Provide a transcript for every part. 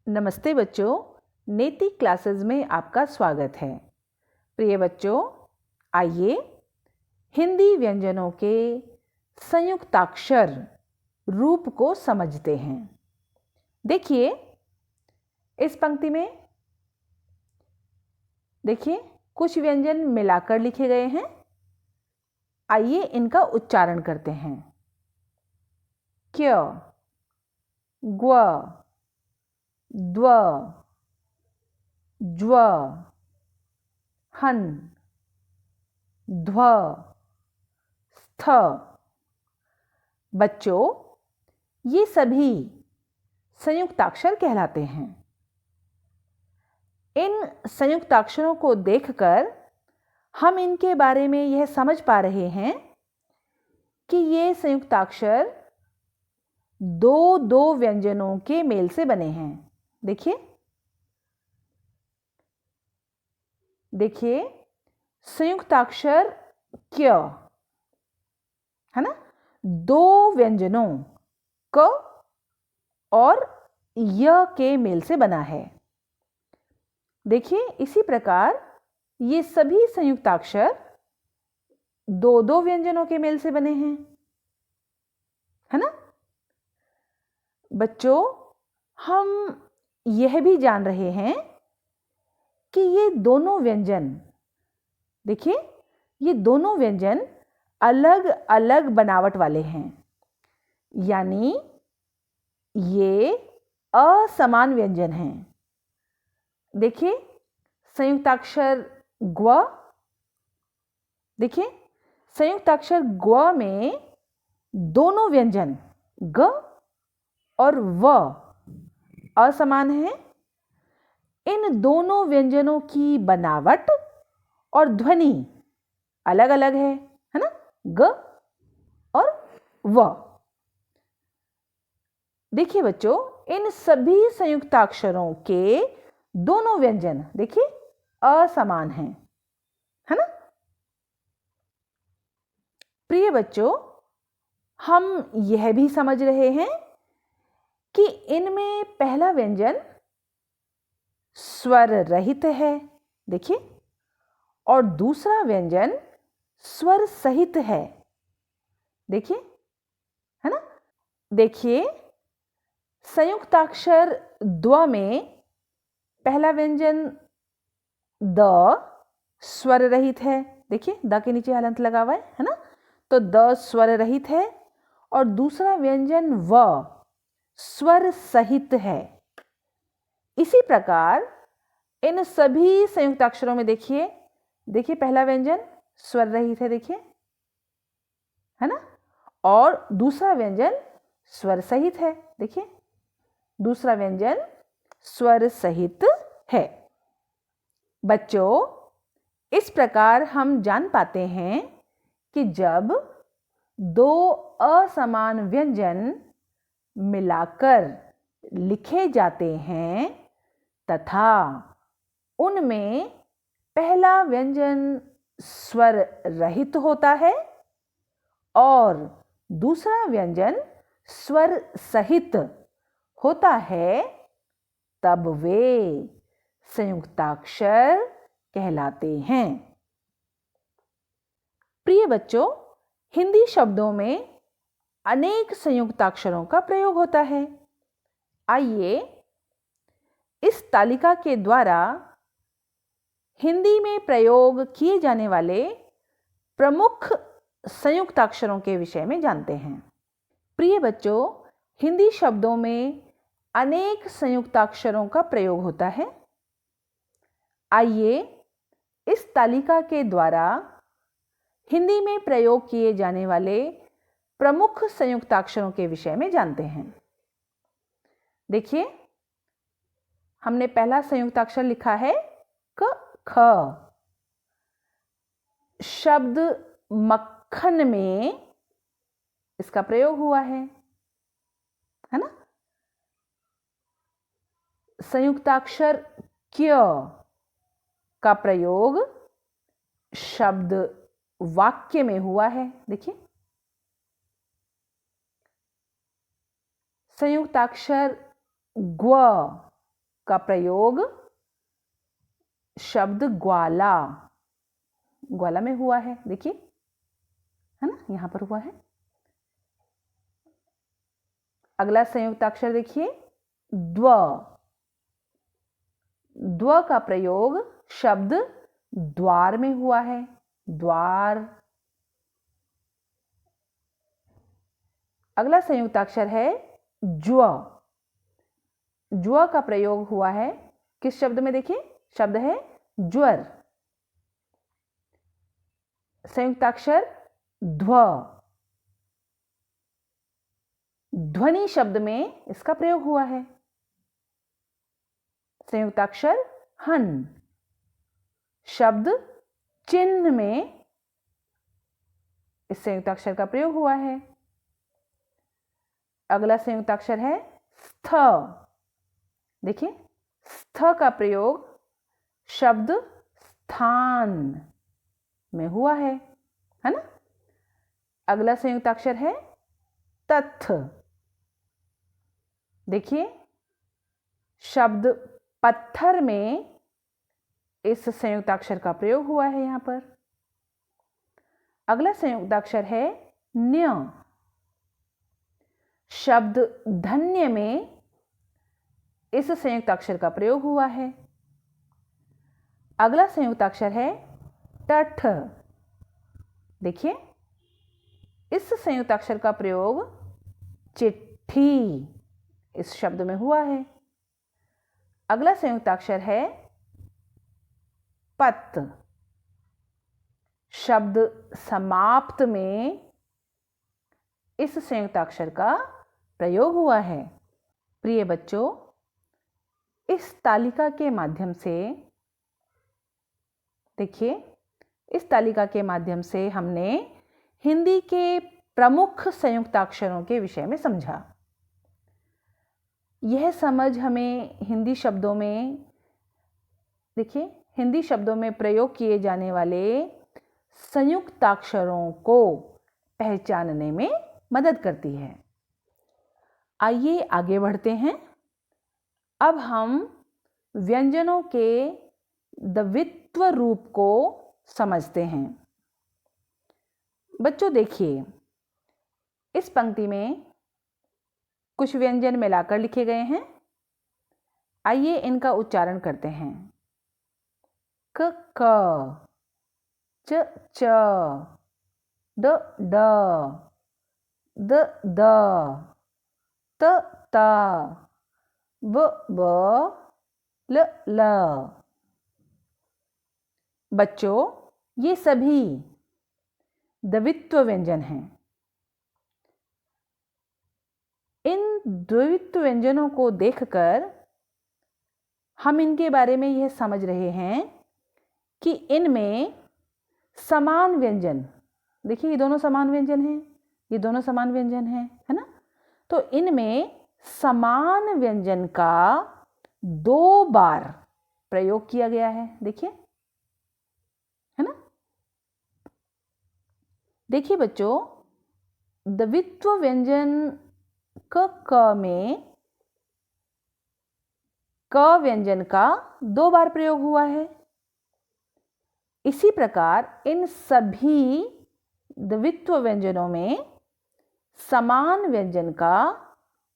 नमस्ते बच्चों, नेति क्लासेस में आपका स्वागत है। प्रिय बच्चों, आइए हिंदी व्यंजनों के संयुक्ताक्षर रूप को समझते हैं। देखिए इस पंक्ति में देखिए कुछ व्यंजन मिलाकर लिखे गए हैं। आइए इनका उच्चारण करते हैं। क्य, ग्व, द्व, ज्व, हन, ध्व, स्थ। बच्चों, ये सभी संयुक्ताक्षर कहलाते हैं। इन संयुक्ताक्षरों को देखकर हम इनके बारे में यह समझ पा रहे हैं कि ये संयुक्ताक्षर दो व्यंजनों के मेल से बने हैं। देखिए संयुक्ताक्षर क्य है ना, दो व्यंजनों क और य के मेल से बना है। देखिए इसी प्रकार ये सभी संयुक्ताक्षर दो व्यंजनों के मेल से बने हैं, है ना। बच्चों, हम यह भी जान रहे हैं कि ये दोनों व्यंजन, देखिए ये दोनों व्यंजन अलग अलग बनावट वाले हैं, यानी ये असमान व्यंजन हैं। देखिए संयुक्ताक्षर ग्व, देखिए संयुक्ताक्षर ग्व में दोनों व्यंजन ग और व असमान हैं। इन दोनों व्यंजनों की बनावट और ध्वनि अलग अलग है ना, ग और व। देखिए बच्चों, इन सभी संयुक्ताक्षरों के दोनों व्यंजन देखिए असमान हैं, है ना। प्रिय बच्चों, हम यह भी समझ रहे हैं कि इनमें पहला व्यंजन स्वर रहित है, देखिए, और दूसरा व्यंजन स्वर सहित है, देखिए, है ना। देखिए संयुक्ताक्षर द्व में पहला व्यंजन द स्वर रहित है, देखिए द के नीचे हलंत लगा हुआ है ना, तो द स्वर रहित है, और दूसरा व्यंजन व स्वर सहित है। इसी प्रकार इन सभी संयुक्ताक्षरों में देखिए पहला व्यंजन स्वर रहित है, देखिए, है ना, और दूसरा व्यंजन स्वर सहित है, देखिए दूसरा व्यंजन स्वर सहित है। बच्चों, इस प्रकार हम जान पाते हैं कि जब दो असमान व्यंजन मिलाकर लिखे जाते हैं तथा उनमें पहला व्यंजन स्वर रहित होता है और दूसरा व्यंजन स्वर सहित होता है, तब वे संयुक्ताक्षर कहलाते हैं। प्रिय बच्चों, हिंदी शब्दों में अनेक संयुक्ताक्षरों का प्रयोग होता है। आइए इस तालिका के द्वारा हिंदी में प्रयोग किए जाने वाले प्रमुख संयुक्ताक्षरों के विषय में जानते हैं। प्रिय बच्चों, हिंदी शब्दों में अनेक संयुक्ताक्षरों का प्रयोग होता है। आइए इस तालिका के द्वारा हिंदी में प्रयोग किए जाने वाले प्रमुख संयुक्ताक्षरों के विषय में जानते हैं। देखिए हमने पहला संयुक्ताक्षर लिखा है क ख। शब्द मक्खन में इसका प्रयोग हुआ है ना। संयुक्ताक्षर क्य का प्रयोग शब्द वाक्य में हुआ है, देखिए। संयुक्ताक्षर ग्व का प्रयोग शब्द ग्वाला, ग्वाला में हुआ है, देखिए, है ना, यहां पर हुआ है। अगला संयुक्ताक्षर देखिए, द्व। द्व का प्रयोग शब्द द्वार में हुआ है, द्वार। अगला संयुक्ताक्षर है ज्व। ज्व का प्रयोग हुआ है किस शब्द में, देखिए, शब्द है ज्वर। संयुक्ताक्षर ध्व। ध्वनि शब्द में इसका प्रयोग हुआ है। संयुक्ताक्षर हन। शब्द चिन्ह में इस संयुक्ताक्षर का प्रयोग हुआ है। अगला संयुक्ताक्षर है स्थ। देखिए, स्थ का प्रयोग शब्द स्थान में हुआ है ना। अगला संयुक्ताक्षर है तथ। देखिए, शब्द पत्थर में इस संयुक्ताक्षर का प्रयोग हुआ है यहां पर। अगला संयुक्ताक्षर है न्य। शब्द धन्य में इस संयुक्ताक्षर का प्रयोग हुआ है। अगला संयुक्ताक्षर है टठ। देखिए, इस संयुक्ताक्षर का प्रयोग चिट्ठी इस शब्द में हुआ है। अगला संयुक्ताक्षर है पत। शब्द समाप्त में इस संयुक्ताक्षर का प्रयोग हुआ है। प्रिय बच्चों, इस तालिका के माध्यम से, देखिए, इस तालिका के माध्यम से हमने हिंदी के प्रमुख संयुक्ताक्षरों के विषय में समझा। यह समझ हमें हिंदी शब्दों में, देखिए, हिंदी शब्दों में प्रयोग किए जाने वाले संयुक्ताक्षरों को पहचानने में मदद करती है। आइए आगे बढ़ते हैं। अब हम व्यंजनों के द्वित्व रूप को समझते हैं। बच्चों देखिए, इस पंक्ति में कुछ व्यंजन मिलाकर लिखे गए हैं। आइए इनका उच्चारण करते हैं। क क, च च, ड ड, द द, त त, ब ब, ल ल। बच्चों, ये सभी द्वित्व व्यंजन हैं। इन द्वित्व व्यंजनों को देखकर हम इनके बारे में यह समझ रहे हैं कि इनमें समान व्यंजन, देखिए, ये दोनों समान व्यंजन हैं, ये दोनों समान व्यंजन हैं, है ना। तो इनमें समान व्यंजन का 2 बार प्रयोग किया गया है, देखिए, है ना। देखिए बच्चों, द्वित्व व्यंजन क क में क व्यंजन का 2 बार प्रयोग हुआ है। इसी प्रकार इन सभी द्वित्व व्यंजनों में समान व्यंजन का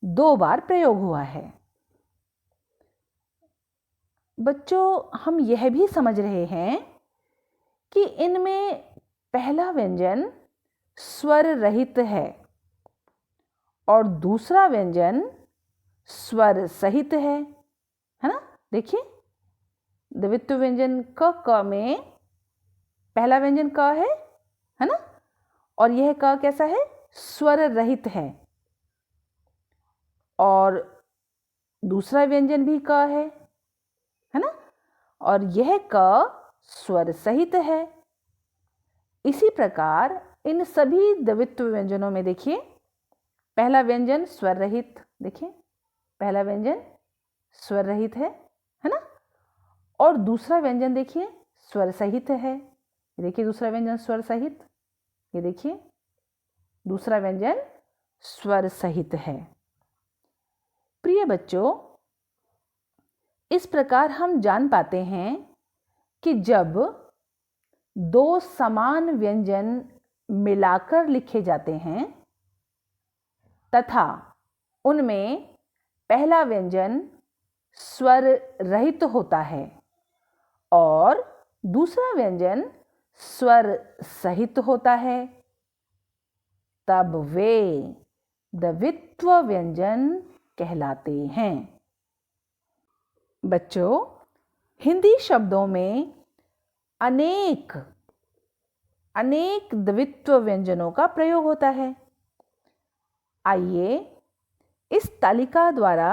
2 बार प्रयोग हुआ है। बच्चों, हम यह भी समझ रहे हैं कि इनमें पहला व्यंजन स्वर रहित है और दूसरा व्यंजन स्वर सहित है ना। देखिए, द्वित्व व्यंजन क क में पहला व्यंजन क है ना, और यह क कैसा है, स्वर रहित है, और दूसरा व्यंजन भी क है ना, और यह क स्वर सहित है। इसी प्रकार इन सभी द्वित्व व्यंजनों में देखिए, पहला व्यंजन स्वर रहित, देखिए, पहला व्यंजन स्वर रहित है ना, और दूसरा व्यंजन देखिए स्वर सहित है। ये देखिए दूसरा व्यंजन स्वर सहित, ये देखिए दूसरा व्यंजन स्वर सहित है। प्रिय बच्चों, इस प्रकार हम जान पाते हैं कि जब दो समान व्यंजन मिलाकर लिखे जाते हैं तथा उनमें पहला व्यंजन स्वर रहित होता है और दूसरा व्यंजन स्वर सहित होता है, तब वे द्वित्व व्यंजन कहलाते हैं। बच्चों, हिंदी शब्दों में अनेक द्वित्व व्यंजनों का प्रयोग होता है। आइए इस तालिका द्वारा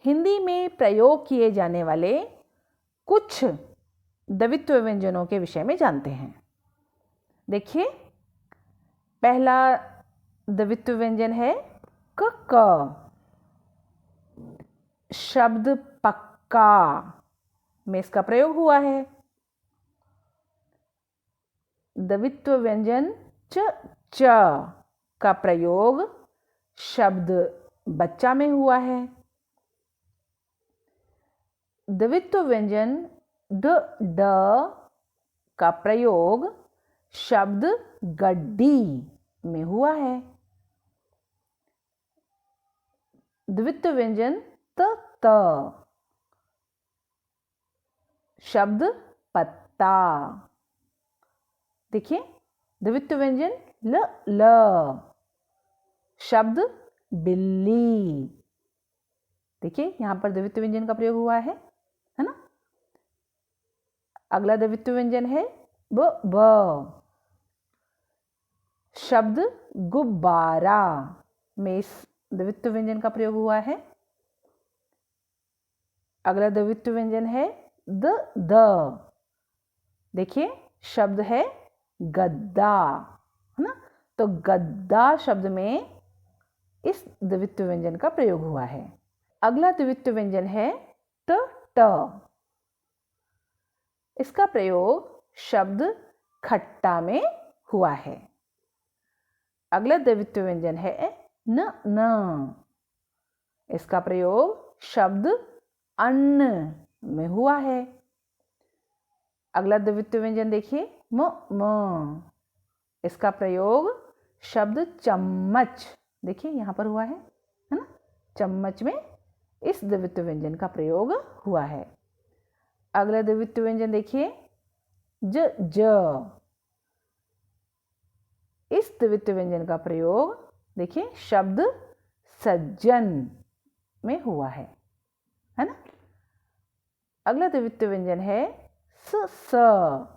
हिंदी में प्रयोग किए जाने वाले कुछ द्वित्व व्यंजनों के विषय में जानते हैं। देखिए, पहला द्वित्व व्यंजन है क क। शब्द पक्का में इसका प्रयोग हुआ है। द्वित्व व्यंजन च च का प्रयोग शब्द बच्चा में हुआ है। द्वित्व व्यंजन ड ड का प्रयोग शब्द गड्डी में हुआ है। द्वित्व व्यंजन त त शब्द पत्ता। देखिए, द्वित्व व्यंजन ल ल शब्द बिल्ली। देखिए, यहां पर द्वित्व व्यंजन का प्रयोग हुआ है ना। अगला द्वित्व व्यंजन है ब ब शब्द गुब्बारा में इस द्वित्व व्यंजन का प्रयोग हुआ है। अगला द्वित्व व्यंजन है द द। देखिए, शब्द है गद्दा, है ना। तो गद्दा शब्द में इस द्वित्व व्यंजन का प्रयोग हुआ है। अगला द्वित्व व्यंजन है ट ट। इसका प्रयोग शब्द खट्टा में हुआ है। अगला द्वित्व व्यंजन है न न। इसका प्रयोग शब्द अन्न में हुआ है। अगला द्वित्व व्यंजन देखिए म म। इसका प्रयोग शब्द चम्मच, देखिए यहां पर हुआ है ना। चम्मच में इस द्वित्व व्यंजन का प्रयोग हुआ है। अगला द्वित्व व्यंजन देखिए ज ज। इस द्वित्व व्यंजन का प्रयोग देखिए शब्द सज्जन में हुआ है ना। अगला द्वित्व व्यंजन है स स।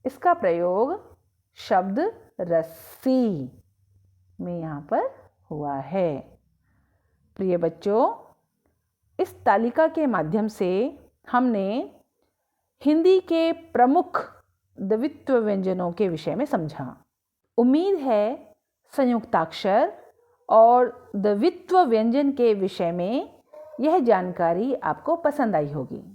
इसका प्रयोग शब्द रस्सी में यहाँ पर हुआ है। प्रिय बच्चों, इस तालिका के माध्यम से हमने हिंदी के प्रमुख द्वित्व व्यंजनों के विषय में समझा। उम्मीद है संयुक्ताक्षर और द्वित्व व्यंजन के विषय में यह जानकारी आपको पसंद आई होगी।